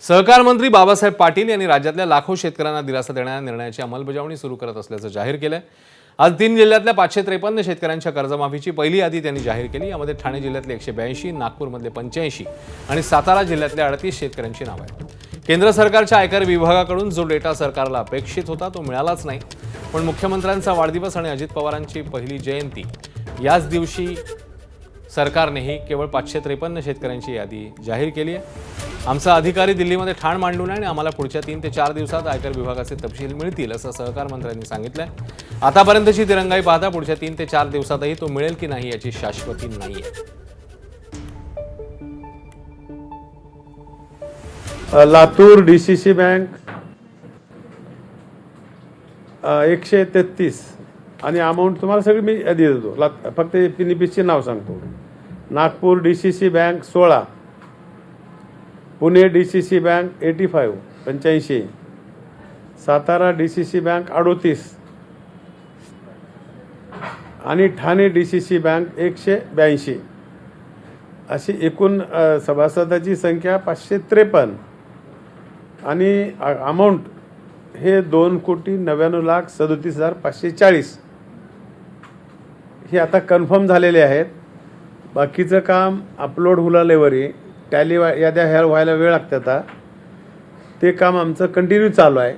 सहकार मंत्री बाबासाहेब पाटील यांनी राज्यातल्या लाखो शेतकऱ्यांना दिलासा देणाऱ्या निर्णयाची अंमलबजावणी सुरू करत असल्याचं जाहीर केलंय। आज 3 जिल्ह्यातल्या 553 शेतकऱ्यांच्या कर्जमाफीची पहिली यादी त्यांनी जाहीर केली। यामध्ये ठाणे जिल्ह्यातले 182, नागपूरमधले 85 आणि सातारा जिल्ह्यातल्या 38 शेतकऱ्यांची नावं आहेत। केंद्र सरकारच्या आयकर विभागाकडून जो डेटा सरकारला अपेक्षित होता तो मिळालाच नाही, पण मुख्यमंत्र्यांचा वाढदिवस आणि अजित पवारांची पहिली जयंती याच दिवशी सरकारनेही केवळ 553 शेतकऱ्यांची यादी जाहीर केली आहे। आमचा अधिकारी दिल्लीमध्ये ठाण मांडून आहे आणि आम्हाला पुढच्या 3 ते 4 दिवसात आयकर विभागाचे तपशील मिळतील असं सहकार मंत्र्यांनी सांगितलंय। आतापर्यंतची तिरंगाई पाहता पुढच्या 3 ते 4 दिवसातही तो मिळेल की नाही याची शाश्वती नाहीये। लातूर डीसीसी बँक 133 आणि अमाऊंट तुम्हाला सगळी मी यादी देतो, फक्त पिनिपिसचे नाव सांगतो। Nagpur DCC bank 16, Pune DCC bank 85, Satara DCC bank 38 आणि ठाणे डीसीसी बँक 182 अशी एकूण सभासदाची संख्या 553 आणि अमाऊंट हे 2,99,37,540 हे आता कन्फर्म झालेले आहेत। बाकीचं काम अपलोड हुलालेवरी टॅली याद्या ह्या व्हायला वेळ लागते, आता ते काम आमचं कंटिन्यू चालू आहे।